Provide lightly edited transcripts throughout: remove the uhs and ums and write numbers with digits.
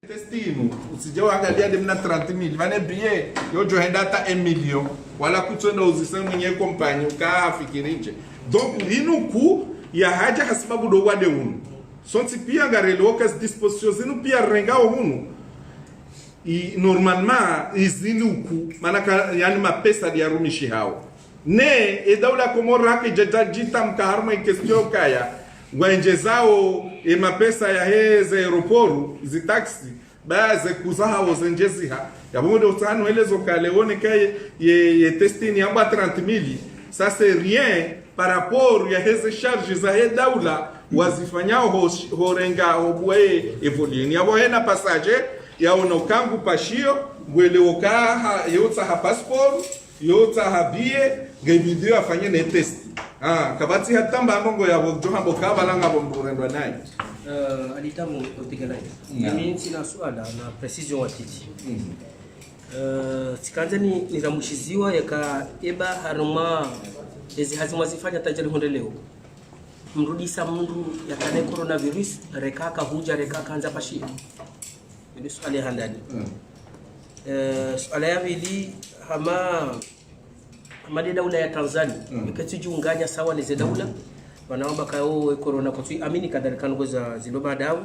Destino, usije uangalia demna 30,000 vane bie yojo henda hata 1 million wala kutwenda uzise mwenye kompanyi ukafikirije. Donc linu ku ya haja hasibabu do wade unu sonti pia garelo kas disposition zinu pia rengao hunu i normalement izinu ku manaka yani mapesa dia rumishi hao ne edaula komora ke jajita mkaharma in question kaya wenjezao mapesa ya heze aeroporu zi taxi baze kuzaha wozenjeziha yabundo utano elezo kaleone kai ye testini amba 30,000 ça c'est rien par rapport ya heze charges za he daula wazifanyao horenga obwe evolini yabo hena passage ya onokangu pashio gwele okaha yotsa ha passport yotsa habie ngebidio afanye ne test kabati hatamba ngongo ya bojohambo kabalanga bomburendwa naye alitamu otigalai mimi sina swala na precision watiti sikanza ni ramushiziwa yaka eba haruma ezi hazima zifanya tajari honde leo mrudisa mundu yakane coronavirus rekaka huja rekaka anza pashia ni swali handani swala ya vili hama daula ya Tanzania ikati junganya sawa ni daula wanaomba kao corona kwa tui amini kadarikano goza ziloba dawu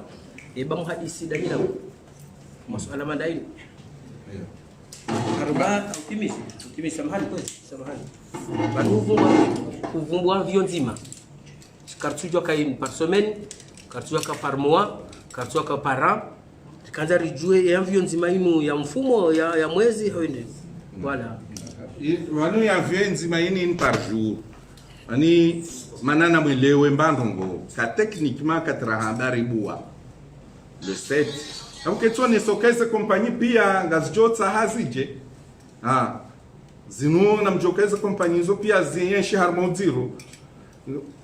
eba muhadisi dalila masuala mandai haruba optimist samahani kuvumbua vio nzima kartujwa ka par semaine kartujwa ka par mois kartujwa ka par an kanza rijue ya vio nzima inu ya mfumo ya mwezi hoinde voilà wanu ya vio nzima ini par jour ani manana mwelewe mbandongo ka techniquement katrahanda bua le 7 donc eto ne sokeze compagnie pia ngazijotsa hazije zinu na mjokeze compagnie zo pia zinyeshi harmonziro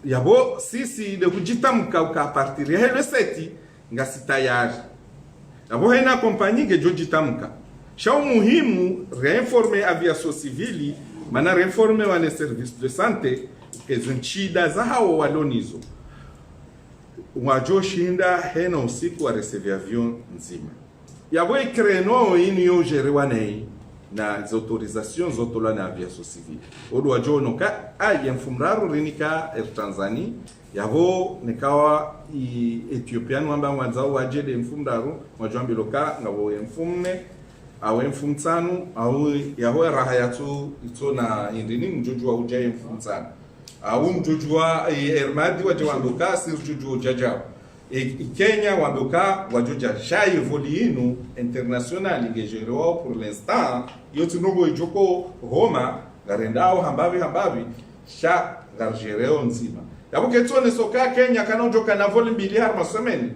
yabo sisi de kujitamka ka partir ya le 7 ngasitayari yabo hena compagnie ge jojitamka shau muhimu réinformer aviation civile mana réinformer wane service de santé kezinchida za hao walonizo wajoshinda hena usiku wa receive avion nzima yabo ikreno inyo jerewa nei na autorisations zotola na aviation civile odo wajonoka yemfumraro rinika Air Tanzania yabo nikawa Ethiopian wamba wanzao wajede mfumraro wajambiloka ngabo yemfumne awe mfumtsanu au yaho raha yatu itona indini mjoju wa ujaye mfumtsanu au mjujua Ermadi waje wandoka sirjuju jajao Kenya wandoka wajoja shai volinu international ngejerewa pour l'instant yote nogo ijoko Roma garendao hambavi sha garjereo nzima yabo ketone soka Kenya kanojoka na voli mbili har masemeni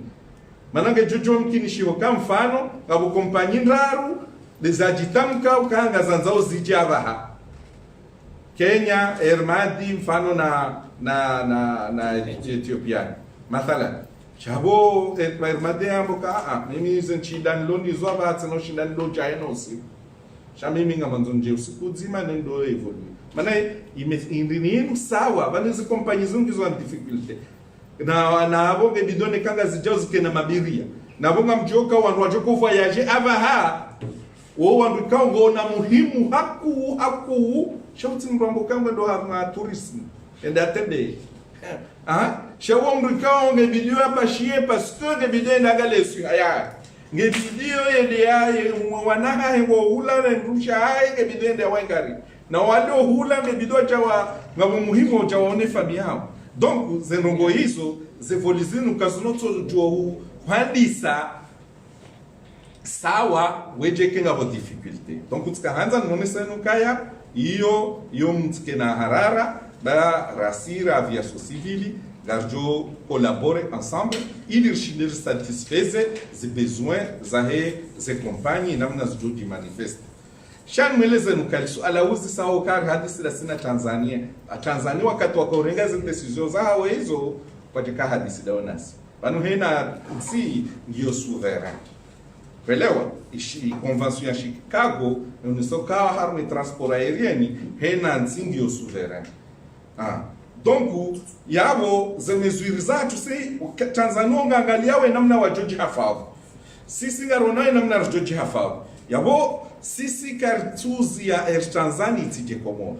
manange jojo mkinishiho kama mfano abo kompanyi ndaru dezajitamka ukanga zanzao zijabaha Kenya Ermadi mfano na Ethiopia mathalan chabo Ermadi amboka mimi zenchidan loni zoba hatsano shindan do jainosi shamimi ngamanzonje usiku zima nendo evolu maana indini sawa banizi compagnie zungi zo difficulty na abo ngebidone kanga zijauzike na mabiria na bonga mjoka wandu wajoko voyage abaha wo wandu kaungo na muhimu haku shauti mrambo kanga ndo ha tourism enda tende shawo mrikao ngebidio hapa shie parce que ngebidio ndagalesu aya ngebidio yende ya wanaha ngo hula na ndusha hai ngebidio nda wangari na walo hula ngebidio chawa ngabo muhimu chawaone fabi yao donc zenongo hizo zevolizinu kazunoto jo handisa sawa weje kenga bo difficulté donc utskahanza nonesenu kaya iyo mtike na harara ba rasira aviation civile garjo collaborer ensemble ili satisfaire les besoins zahe ze compagnie namna zodi manifeste shan mweleze nukalisu alauzi sawa kar hadisi la sina Tanzania wakati wakaorenga zile decisions zao hizo katika hadisi daonasi banu hena si ndio souverain Velewa, convention ya Chicago, unisoka harme transport aérieni, hena nsingi yo souverain. Donc, yabo ze mesures za tu sei Tanzania ngangaliawe namna wajoji hafavu. sisi ngarona ina mna rjoji hafao yabo sisi kartuzi ya Tanzania tije Komoro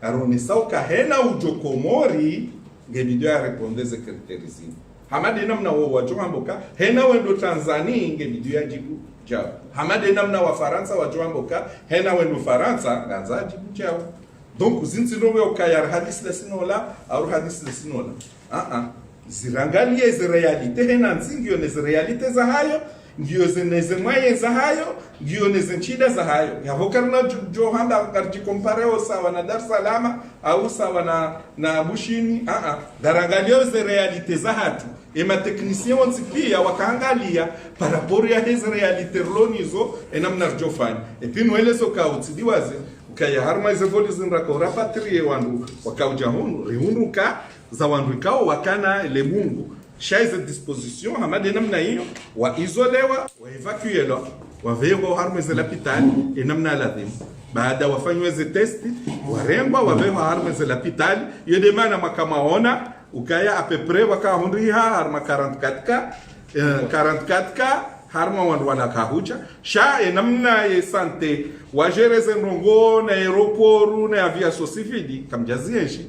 arone sauka hena ujo Komori ngebidio ya repondeze kriterizi hamadi namna wo wajoamboka hena wendo Tanzania ngebidio ya jibu jao hamadi namna wa Faransa wajoamboka hena wendo Faransa nganza jibu jao donc zinzinowe ukayar hadis lesinola au hadis lesinola zirangalie ze realite hena nzingio ne realite za hayo ngio zeneze mwaye za hayo ngio neze nchida za hayo yavokarna johanda karji kompareo sawa na Dar es Salaam au sawa na Bushini darangalio ze realite za hatu ema technicien wonsi pia wakaangalia paraporo ya hizo realite rlonizo enamna rjofani epi noelezo kautidiwaze ukaya harmaize volizin rakora patrie wandu wakauja hunu rihunduka za wandu kao wakana le mungu shaize disposition hamade namna hiyo wa isolewa wa evacuelwa wa vewa harmaize lapitali enamna ladhim baada wafanywe ze testi warengwa wavewa harmaize lapitali yedemana makamaona ukaya apepre waka hundriha harma 44k harma wandu wana kahucha sha enamna ye sante wajereze ndongo na aeroporu na aviation civili kamjazienshi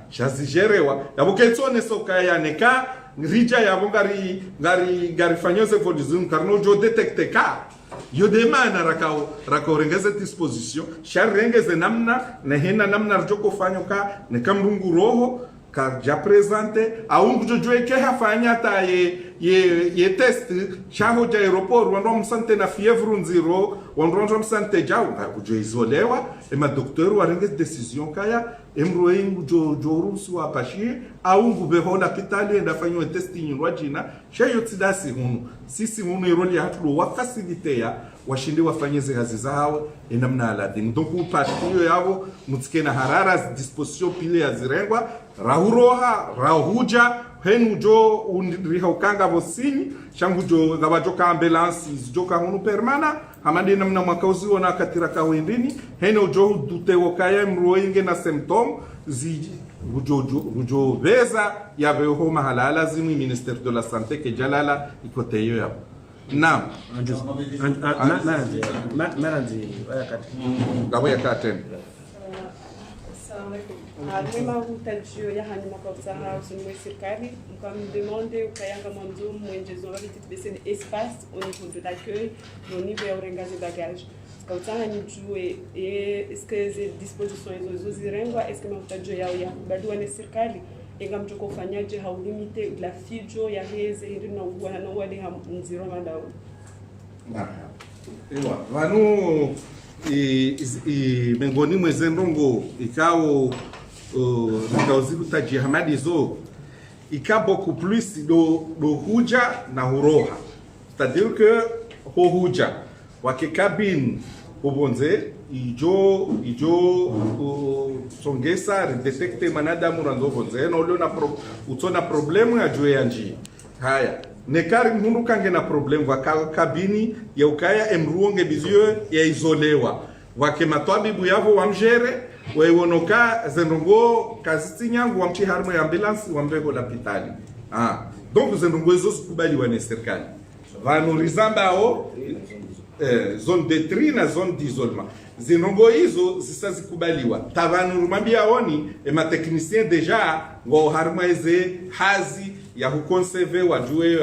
shazijerewa yabuketsone soka yaneka rija yabo ngari fanyoze volizum karno jo detecte ka yo demana rakao rengeze disposition sharengeze namna na hena namna rjoko fanyo ka ne kamrungu roho ka ja presente aungu jojo ke hafanya ta ye test chaho ja aeroport wando msante na fievre nziro wando msante jao kujo isolewa ema docteur warenge decision kaya emroingu jo rusu apashi aungu behola pitali enda fanyo testing rwajina shayo tidasi hunu sisi hunu iroli hatu wa facilitea washinde wafanyeze kazi zao enamna aladin donc upatio yabo mutsikena harara disposition pile ya zirengwa rahuroha rahuja henu jo unriha ukanga vosini shangu jo gabajoka ambulance joka hunu permana hamande namna makauzi wana katira kawendini henu jo dute wakaya mroinge na symptom zi ujo veza ya beho mahala lazimi ministère de la santé ke jalala ikoteyo yabo naam maranzi gawe katen Alema utajio ya hani makausaha usunwe serikali mkamdemande ukayanga mwanzo mwenjezo wa petit besen espace au niveau de l'accueil au niveau ya urengaji bagage kautana ni jue est-ce que les dispositions hizo zirengwa est-ce que mtajio yao ya badua ni serikali inga mtoko fanyaje haulimite la fijo ya heze hirina ugwana na wale mziro madao ewa vanu mengoni mwezendongo ikao ngauzibu taji hamadi zo ika beaucoup plus do huja na huroha c'est-à-dire que ho huja wakikabin ubonze ijo songesa detecte manada muranzo bonze no lona utona problemu ya juu ya nji haya nekari mhundu kange na problem waka kabini ya ukaya emruonge bizio ya isolewa wake matwabibu yavo wamjere wewonoka zendongo kaziti nyangu wamchi harmo ya ambulance wambego la pitali donc zendongo ezo kubali wane serikali vanorizamba o zone de tri na zone d'isolement zinongo hizo zisazikubaliwa tavanu rumambia oni ema technicien deja ngo harmo eze hazi ya kukonserve wajue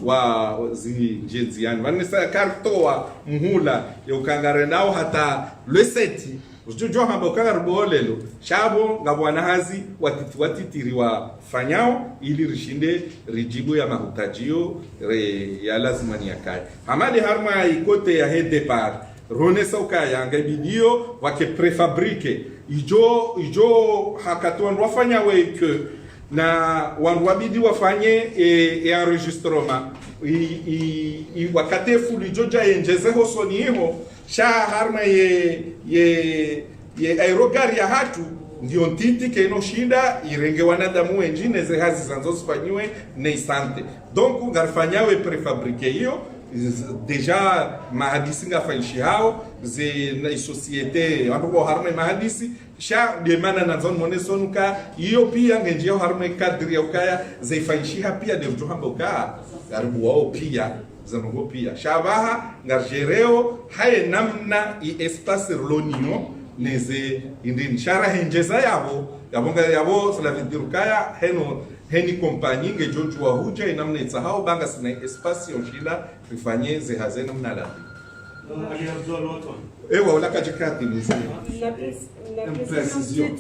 wa zinjenzi yani vanisa kartoa mhula ya ukangare nao hata lweseti ujojo hamba ukangarubolelo shabo ngabwana hazi watitiri wa fanyao ili rishinde rijibu ya mahutajio ya lazima ni yakai hamadi harma ikote ya head depart ronesa ukaya ngabidio wake prefabrique ijo hakatwa wafanya weke na wandu wabidi wafanye enregistrement wakate fuli joja enjeze hosoni hiho sha harma ye aerogari ya hatu ndio ntiti keno shinda irenge wanadamu wengine ze hazi zanzo zifanywe ne sante donc ngarfanyawe prefabrique hiyo deja mahadisi ngafanyishi hao ze na societe wanduko harma mahadisi sha demana na zone monesonuka hiyo pia ngenjeo harma kadri ya ukaya ze fanyishi pia de mtu hamba uka karibu wao pia zanongo pia shabaha ngarjereo haye namna i espace relonio neze indin shara henjeza yabo cela veut dire kaya heni compagnie nge joju wa huja inamna itsahao banga sina espace yonshila rifanye ze hazena mnala ewa ulaka jikati nise na précision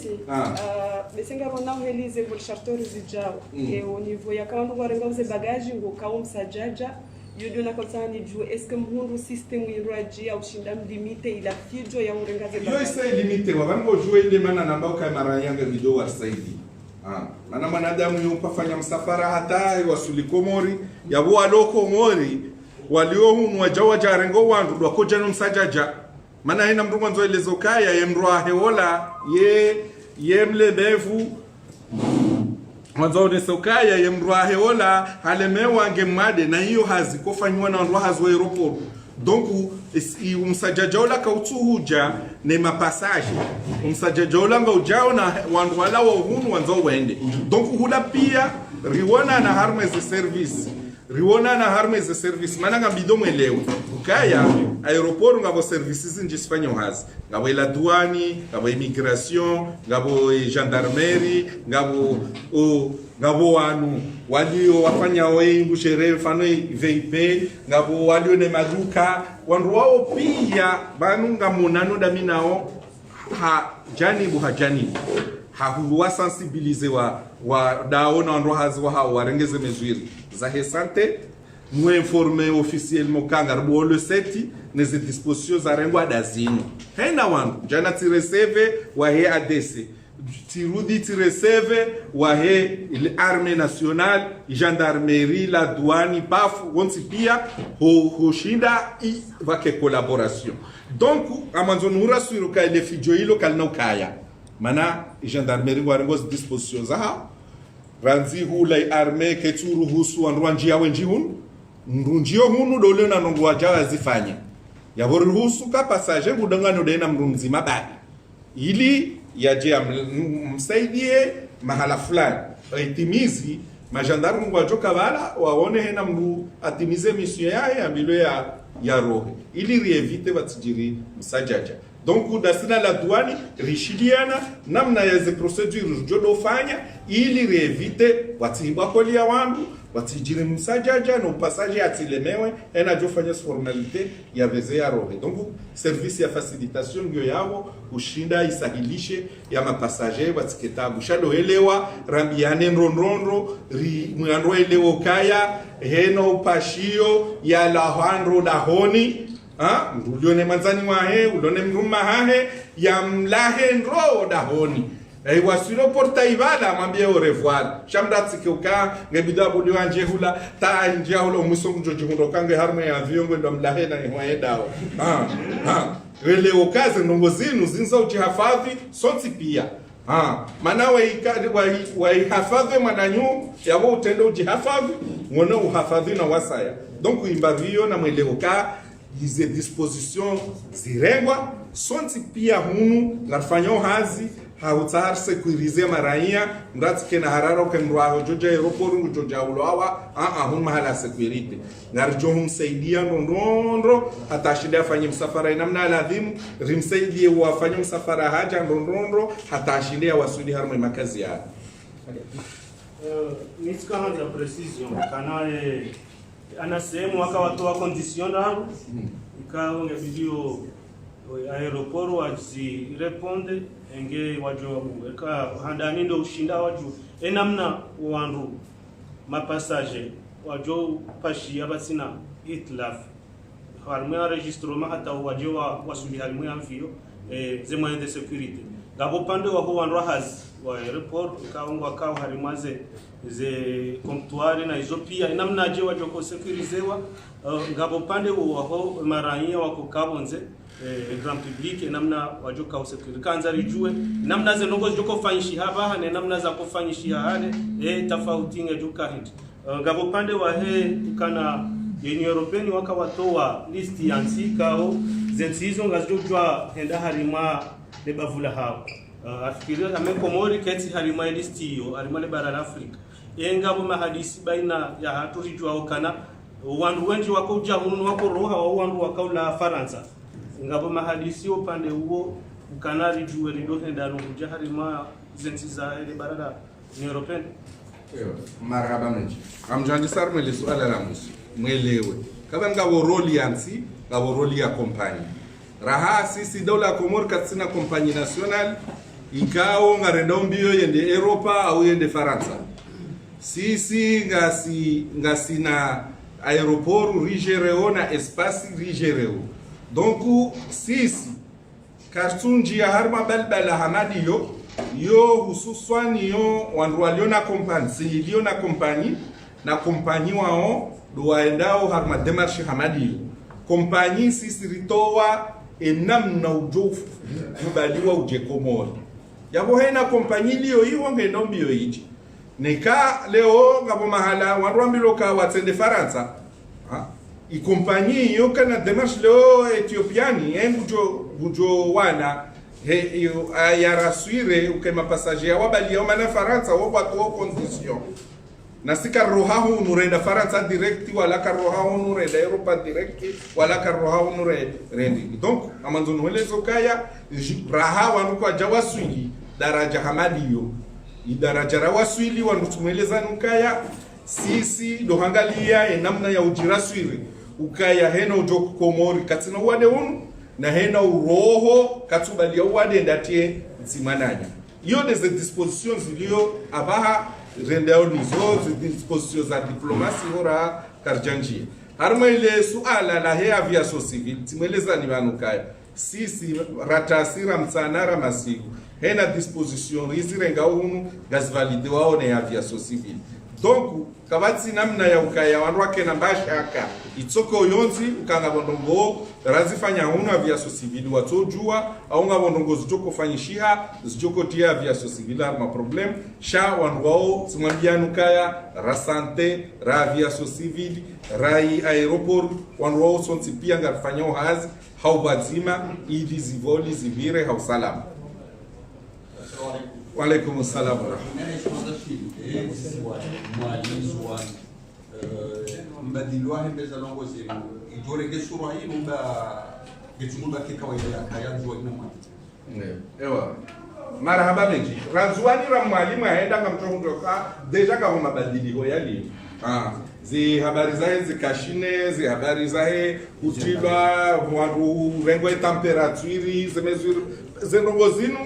besenga bona realize por charter zijao que au niveau ya kama ngorenga uze bagage ngo kaum sajaja yudo na konsani juu est-ce que mundu system iraji au shinda limite ila fijo ya urenga ze bagage yo isa limite wabango juu ile maana namba kwa mara yanga video wasaidi maana mwanadamu yupafanya msafara hata wasuli Komori yabo aloko Komori walio hunu wajawa jarengo wandu dwakoja no msajaja maana hina mndu mwanzo elezo kaya yemrwa heola ye mlebevu mwanzo nesokaya yemrwa heola halemewa ngemade na hiyo hazikofanywa na ndwa hazwa aeroport donc umsajaja ola kautuhuja ne mapassage umsajaja ola ngaujao na wandu wala wa hunu wanzo wende donc hula pia riwona na harme ze service riwona na harme ze service mana ngambido mwelewa ukaya aeroport ngabo services njisifanya hazi ngabo ila douani ngabo immigration ngabo gendarmerie ngabo wanu walio wafanya wengu sherehe mfano VIP ngabo walio ne maduka wandu wao pia banu ngamunano daminao hajanibu hahuwa sensibilize wa daona ndo hazwa hao warengeze mezwiri za sante nous informer officiellement kanga rbo le seti neze dispositions za rengwa dazino hena wangu jana tireseve wa he ADC tirudi tireseve wa he ile armée nationale gendarmerie la douane paf wonsi pia ho shinda i vake collaboration donc amanzonura suruka ile fijo hilo kalna ukaya mana gendarmerie warengo dispositions za ranzi hula armée keturu husu andwanjia wenji hunu ndunjio hunu dole na nongo wajawa zifanya yabori husu ka passager kudangano dena mrumzima badi ili yaje msaidie mahala fulani itimizi majandarmu wajoka bala waone hena mru atimize mission yae ambilo ya roho ili rievite batijiri msajaja donc dasina la douane richiliana namna ya ze procedure jodo fanya ili rievite watibwa kolia wandu watijiri msajaja no passage atilemewe ena jofanya formalite ya veze ya rohe donc service ya facilitation ndio yao ushinda isahilishe ya mapassager batiketabu shado elewa rambiane nronrondo mwandro elewo kaya heno upashio ya la handro dahoni ulione manzani wahe ulione mruma hahe ya mlahe nro dahoni wasilo porta ibala mwambie au revoir shamdatsi kyoka ngebida buli wanje hula ta nje hula musongo jojo kange harme ya viongo ndo mlahe na hwaedao wele okaze ndongo zinu zinza utihafadhi sonti pia mana wa hafadhi mananyu yabo utendo utihafadhi ngone uhafadhi na wasaya donc imbavio na mwele oka hizi disposition zirengwa sonti pia hunu ngarfanyo hazi hautar securize maraia mratike na hararo kemrwa joja aeroport joja uloawa hun mahala security ngarjo humsaidia ndondro hatashida afanye msafara namna ladhimu rimsaidie wafanye msafara haja ndondro hatashida wasudi harma makazi ya niska haja precision kana ana sehemu waka watu wa condition hapo ikawa ngebidio aeroport wazi responde enge wajo eka handani ndo ushinda waju enamna wandu mapassager wajo pashi abasina itlaf harmu enregistrement hata wajo wasuli harmu amfio ze moyens de sécurité gabo pande wa ho wandu haz wa aeroport kaungwa kao harimaze ze comptoir na hizo pia enamna je wajo ko sécurisewa ngabo pande wa ho marania wako kabonze grand public namna wajoka usekuri kanza rijue namna ze nongo joko fanyishi haba ne namna za kufanyishi hale tofauti ngejuka hit ngabo pande wa he kana Union Europeenne waka watoa list yansika zenzizo ngazojwa henda harima de bavula hao afikiria amekomori keti harima list hiyo harima le bara la Afrika engabo mahadisi baina ya haturijwa kana wandu wengi wako ujahunu wako roha wa wandu wakaula Faransa ngabo mahadisi upande huo ukanari juwe rido hendano kujahari ma zensi za ile barada ni European. Marhaba mji amjandi sar mwele swala la musu mwelewe kama ngabo roli yansi ngabo roli ya kompani raha sisi dola Komor katsina kompani national ikao ngarendombio yende Europa au yende Faransa sisi ngasi na aeroport rigereo na espace rigereo donc sisi kartunji ya harma balbala hamadi yo hususan yo wanrualio na kompani silio na kompani wao duwaendao harma demarche hamadi yo kompani sisi ritowa enamna ujofu kubaliwa uje Komori yabo hena kompani liyo hiyo ngendombio hichi nika leo ngabo mahala wanruambilo ka watsende Faransa i kompani yo kana demarche leo Ethiopiani bujo wana ya rassuire ukema passager wabali yo mana Faransa wo kwa condition na sika rohahu nurenda Faransa direct wala ka rohahu nurenda Europa direct wala ka rohahu nurendi donc amanzo nwelezo kaya raha wanu kwa jawaswili daraja hamadiyo idaraja rawaswili wanu tumweleza nukaya sisi dohangalia namna ya ujiraswili ukaya hena ujoku Komori katina uwade unu na hena uroho katubalia uwade ndatie nsimananya iyo deze dispositions zilio abaha rendeo nizo dispositions za diplomasi hora karjanjia harma ile suala la hea aviation civil timweleza ni vanukaya sisi ratasira msanara masiku hena disposition izirenga unu gazvalide wao na aviation civil donc kabati namna ya ukaya wanwake na bashaka itsoko yonzi ukanga bondongo razifanya huna aviation civil watojua au nga bondongo zijoko fanyishiha zijoko tia aviation civil ma problem sha wanwao simwambianu kaya rasante ra aviation civil rai aeroport wanwao sonti pia ngafanya hazi haubazima ili zivoli zivire hausalama. Wa alaikum assalam wa ewa marhaba mengi razwani ra mwalimu aenda ngamtondoka deja kama mabadiliko yali zi habari zae zikashine zi habari zae utilwa wandu rengo temperature zemezuri zenongo zinu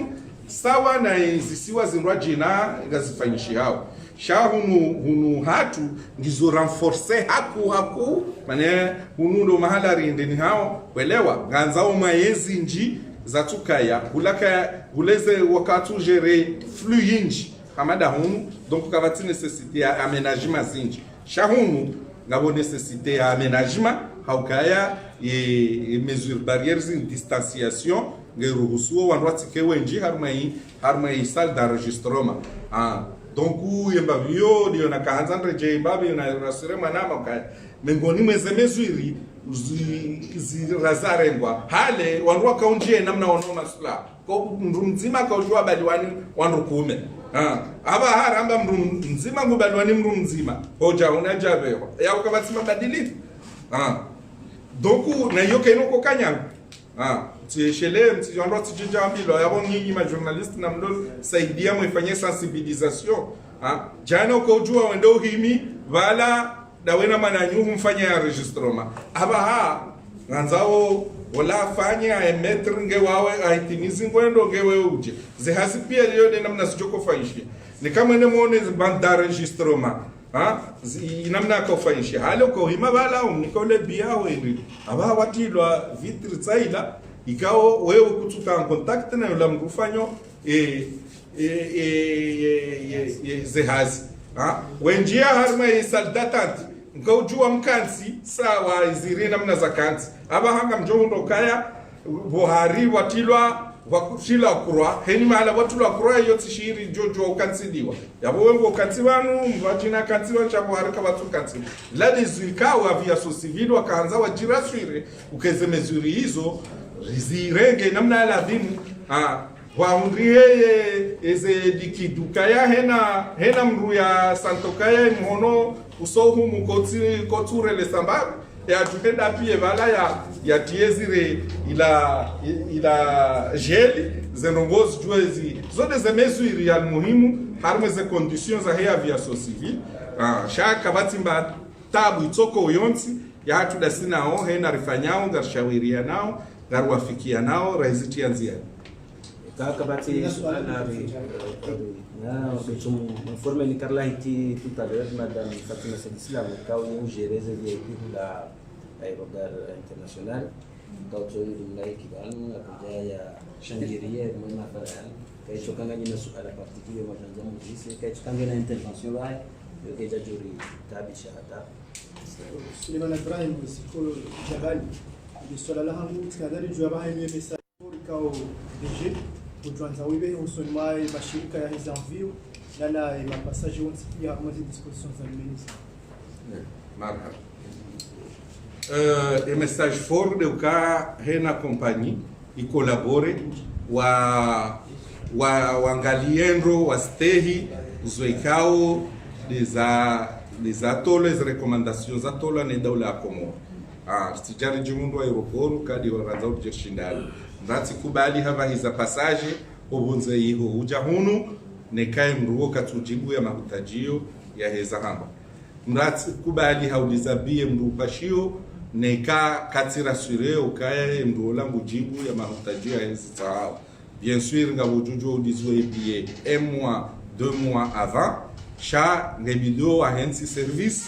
sawa na zisiwa zinrwa jina ngazifanyishi hao sha hunu hatu ngizo renforcer haku mane hunu ndo mahala rindeni hao welewa ganzao mayezi nji zatukaya hulaka huleze wakatu gere flux yinji hamada hunu donc kavati necessité ya aménagement zinji sha hunu ngabo necessité ya aménagement haukaya et mesures barrières in distanciation ngeruhusuo wanwatike wenji harmai salle d'enregistrement donc yemba vyo ndio na kaanza nreje babe na rasirema na makaya mengoni mweze mesures zirazarengwa hale wanwa kaunjie namna wanaona sula ko mzima kaujua baliwani wanrukume aba haramba mzima ngubaliwani mzima hoja unajabe ya ukabatima badili donc na yoke inoko kanyanga tieshele mtijandwa tijambilo yabo nyinyi ma journalist na mdo saidia mwifanye sensibilisation jana ko jua wendo himi wala dawena mananyu mfanya enregistrement aba nganzao wala fanya emettre ngewawe aitimizi ngwendo ngewe uje zihasi pia leo de namna sijoko faishi ni kama ne muone bande d'enregistrement inamna ka faishi halo ko hima bala unikole bia wendi aba watilwa vitre tsaila ikao wewe kutuka en contact na yule mkufanyo zehazi wenjia harma isaldatant ngojua mkansi sawa iziri namna za kansi aba hanga mjondo kaya bohari watilwa wakushila kurwa heni mala watulwa kurwa yoti shiri jojo ukansiliwa yabo wengo kansibanu mwajina kansiwa cha bohari ka watu kansi la dizikawa via sosivili wakaanza wajiraswire ukeze mezuri hizo zirenge namna la dimu waundrie eze dikidukaya hena mru ya santokaya mhono usohumu koture le sambaru ya tukenda pia vala ya tiezire ila jeli zenongozi juezi zote ze mesures ya muhimu harme ze conditions za hea aviation civile shaka batimba tabu itoko yonsi ya hatu dasina o hena rifanyao ngarshawiria nao garwafikia nao raiziti anzia kaka bati betum informe ni Carla hiti tout à l'heure madame Fatima Sadisla kao ni gereze VIP la aéroport international kao tsoni dumlai kibanu akaja ya shangiria mwana faran kai chokanga ni suala particulier wa Tanzania mjisi kai chokanga na intervention lai yokeja juri tabisha hata Suleiman Ibrahim sikolo jabali ni swala la hangu tukadari juu ya mimi message kao DG kuanza wibe usonimai mashirika ya hizo envio na mapasaje wote ya mazi disposition za ministre marhaba message fort de ka hena compagnie i collabore waangaliendo wastehi zoikao des atoles recommandations atola ne daula komo sijari jimundo aeroport kadi waranza ujeshindalo ndati kubali hava hiza passage obunze yiho uja hunu nekae mruo katujibu ya mahutajio ya heza hamba ndati kubali haulizabie mrupashio neka katira sure ukaya mruola mujibu ya mahutajio ya heza sawa bien sûr ngabujujo udizwe billet un mois 2 mois avant cha ngebido ahensi service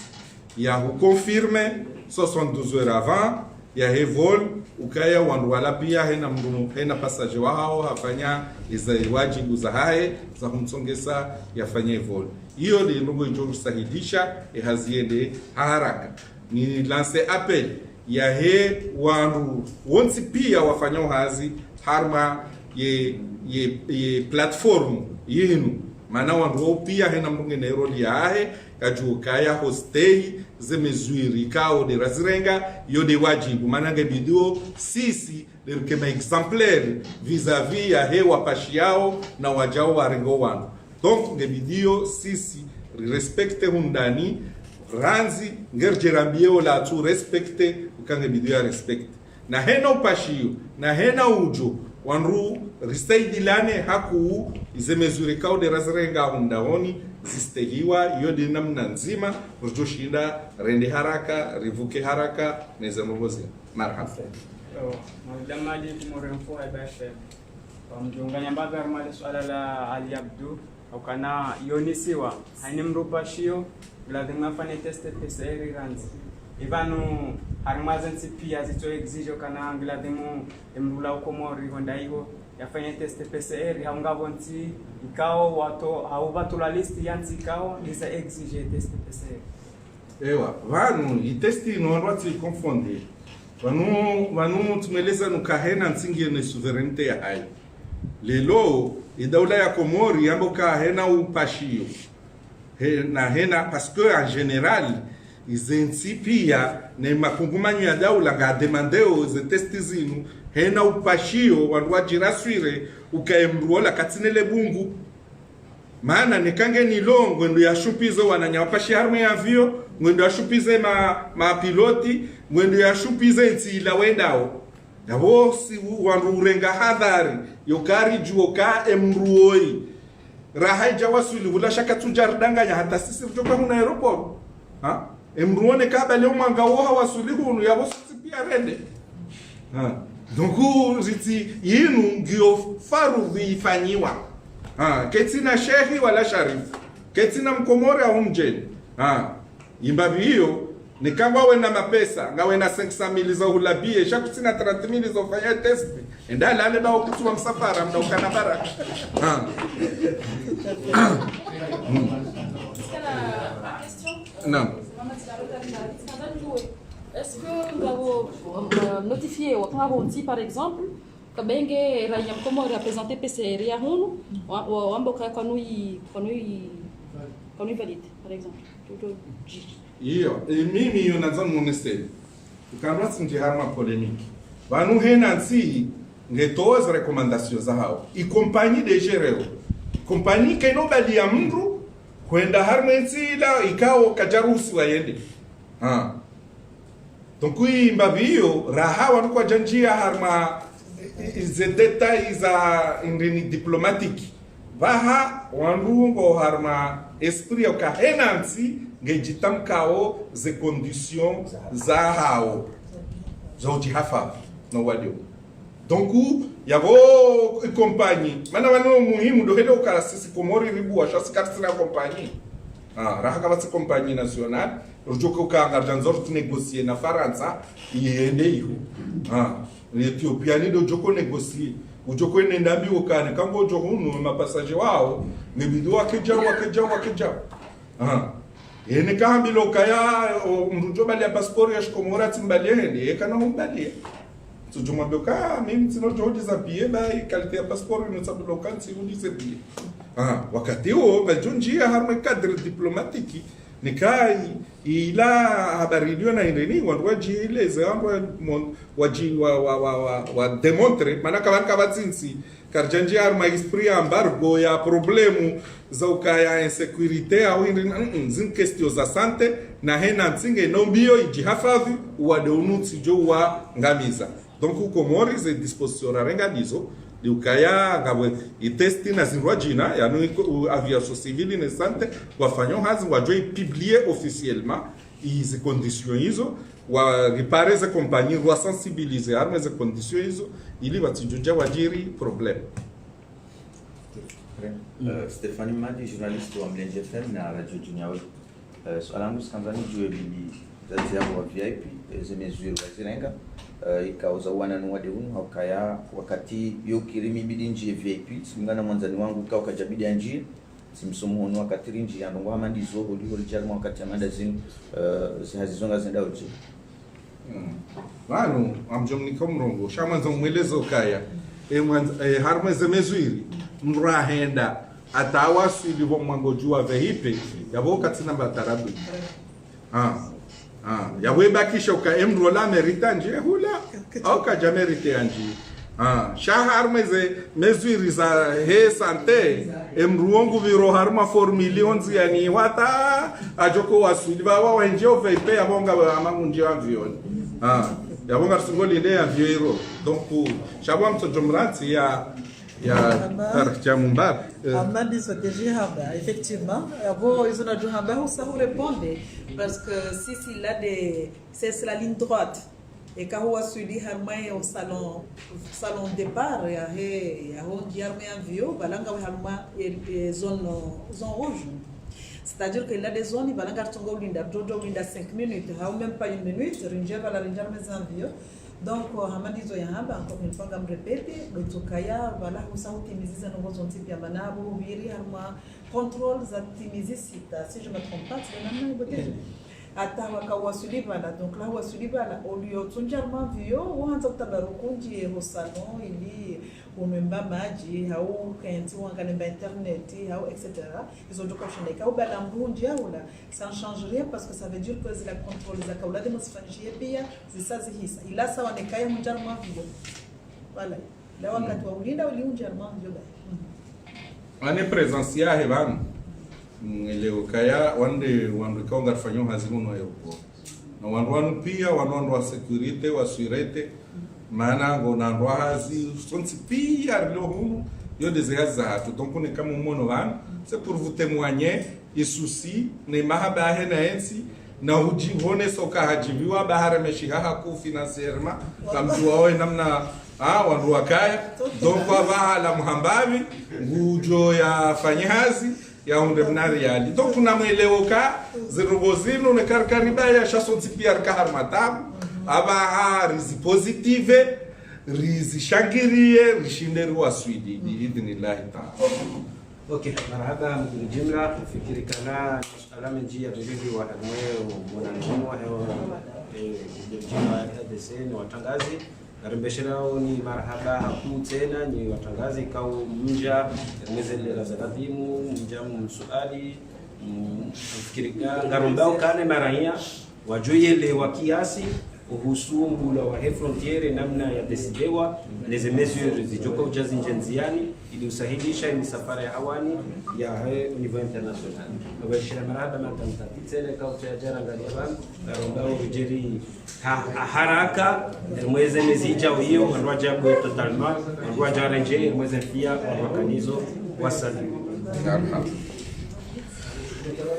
ya hukonfirme 72 heures avant ya hevol ukaya wanduala pia hena passager wao hafanya wajibu za hae za kumsongesa yafanya hevol hiyo ni ndugu ndio sahidisha haziende haraka ni lance appel ya he wandu wonsi pia wafanya hazi harma ye platform yenu mana wandu pia hena mrunge neroli yahe kajukaya hostei zemezwiri kao de razirenga yo de wajibu mana ngebidio sisi kema exemplaire vis-à-vis ya hewa pashi yao na wajao warengo wangu donc ngebidio sisi respecte hundani ranzi ngerjerambio la tu respecte ukangebidio ya respecte na hena upashio na hena ujo wanru risaidilane haku izemezure kao de razirenga hundaoni zistegiwa yodi namna nzima rujoshinda rende haraka rivuke haraka neza mrogozi marhaba mdamaji tumoremfo ibashe mjunganya mbaga mali swala la aliyabdu au kana yonisiwa haini mrupashio lazima afanye test PCR ranzi ibanu harmazen pia zito exijo kana nglademu emrula ukomori gondaigo yafanya test PCR haungavonti ikao watu hauvatula list yanzi ikao lisa exige test PCR ewa vanu itesti no rwati confonde vanu tumeleza nukahena nsingi ne souveraineté ya hai lelo idaula ya Komori ambo kahena upashio hena parce que en général izensi pia ne makungumanyo ya daula nga demandeo ze testi zinu hena upashio wandu wajiraswire ukaemruola katinele bungu maana nikange nilo ngwendo ya shupizo wananyawapashi arme ya vio ngwendo ya shupize ma piloti ngwendo ya shupize ntila wendao yabo si wandu urenga hadhari yokari juoka emruoi rahaija wasuli wala shaka tujardanganya hata sisi kutoka huna aeroport emruone kaba leo mwanga woha wasuli hunu yabo sisi pia rende donc ziti yinu ngio farudhi ifanyiwa ketina shehi wala sharif ketina mkomore au mjeni imbabi hiyo ni kama we na mapesa ngawe na 500,000 za hulabie shakutina 30,000 za ufanya test endala ale ba ukutuma msafara mda ukana baraka non est-ce que vous notifiez au Paronti par exemple que benge raia como representer PCR ya hunu wamboka kanui valide par exemple iyo mimi yo nazan monesteri ukanrasi njiharma polémique vanu hena nsi ngetoz recommandation za hao i compagnie de gereo compagnie ke no bali ya mndu kwenda harmensila ikao kajarusi waende donc hii mbavio raha wanu kwa janjia harma ze details za indini diplomatique vaha wanungo harma esprit ya kahenansi ngejitamkao ze conditions za hao zauti hafa no wadio donc yabo compagnie mana wanu muhimu do helo kala sisi komori ribu wa shasi karsina compagnie raha kama si compagnie nationale rujoko ka ngarjanzor tu négocier na Faransa yende ihu Ethiopia ni do joko négocier ujoko nenda bi ukane kango joko no mapassager wao ne bidu wakeja ene kambi lokaya mrujo bali ya passport ya shikomora timbalie hende kana umbalie tujuma doka mimi sino jodi za bie ba qualité ya passport no sabu lokan si udi se bie wakati huo bajunjia harma cadre diplomatique nikai ila habari ndio na indeni wanwaji ile zangu waji wa demontre manaka wanka batsinsi karjanji arma esprit embargo ya problemu za ukaya insécurité au indeni zin question za sante na hena nsinge nombio ijihafadhi wa deunutsi jo wa ngamiza donc uko mori ze disposition renga dizo di ukaya ngabwe itesti na zinwa jina ya no aviation civile ne sante wafanyo hazi wajoi publier officiellement izi conditions hizo wa ripare za compagnie wa sensibiliser arme za conditions hizo ili watijunja wajiri problem. Stéphanie Madi, journaliste wa Mlenje FM na Radio Junior. Swala skanzani juu bili za wa VIP zimezuru wazirenga ikauza wananu wade unu haukaya wakati yo kirimi bidi nji VIP simngana mwanzani wangu kwa kajabidi anji simsomo ono wakati rinji andongo hamandi zo holi jarmo wakati amanda zin zihazizonga zenda uji wanu amjomni komrongo shamanzo mwelezo kaya harma zemezwiri mrahenda atawasu ilivo mwango jua vehipe yabo katina batarabu yawe bakisha uka emrola merita nje hula au kaja merite anji shahar mezwiri za he sante emruongu viro harma 4 millions yani wata ajoko wasuliva wa nje vehipe yabonga amangunje avion yabonga sungoli nde aviero donc shabwa mtojomrati ya Archamumbar. Amandi Sokeji Hamba, effectivement. Bon, ils ont dit Hamba, ça vous répondez parce que si c'est la ligne droite et quand on suivi Harmaï au salon départ, il y a un diarmé en vieux, balanga Harma et zone rouge. C'est-à-dire qu'il y a des zones, balanga Tongo Linda, Jojo Linda 5 minutes, même pas une minute, Ringer va la Ringer mais en vieux. Donc hamadi zo yahamba encore une fois ngam répéter lotokaya voilà usa utimiziza nongozo ntipi manabo biri harma contrôle za timizisita si je me trompe pas c'est namna iboteje ata wakawasuli bala donc là wasuli bala olio tunjarma vio wanza kutabarukunji ho salon ili umemba maji au kenti wangalemba internet au etc. ils ont donc enchaîné ka bala mbunji au là ça ne change rien parce que ça veut dire que la contrôle za kaula de msfanjie pia zisazi hisa ila sawa ne kaya mjarma vio voilà la wakati wa ulinda uliunjarma vio ba ane presencia hebanu leo kaya wande kaunga fanyo hazimuno aeroport na wandu pia wandu wa security wa suirete maana ngona hazi sonsi pia leo hunu yo desejaza hatu donc on est comme mono van c'est pour vous témoigner et souci ne mahaba hena ensi na hujihone soka hajiviwa bahara meshihaha ku financièrement kamtuwa namna wandu wakaya donc wa la muhambabi ngujo ya fanyazi ya unde mnari yali donc kuna mwelewoka zirubozino ne karkariba ya shasonti pia kahar matabu aba rizi positive rizi shangirie rishinderu wa swidi biidhnillahi ta'ala. Okay, marhaba mjumla fikiri kana alama njia bibi wa hamwe mwanangu hewa jina TDC ni watangazi Karibeshirao ni marhaba haku tena ni watangazi kau mja mwezele la zaradimu mja msuali mfikirika ngarombao kane marahia wajoyele wa kiasi uhusu la wa frontiere namna ya desidewa les mesures zijoka ujazi njenziani ili usahilisha misafara ya hawani ya au niveau international wabashira marada na tamtatitele kauta ya jara ngaliban darondao ujeri haraka mweze mezija hiyo wanwaja bwe totalement wanwaja renje mweze pia wakanizo wasalimu.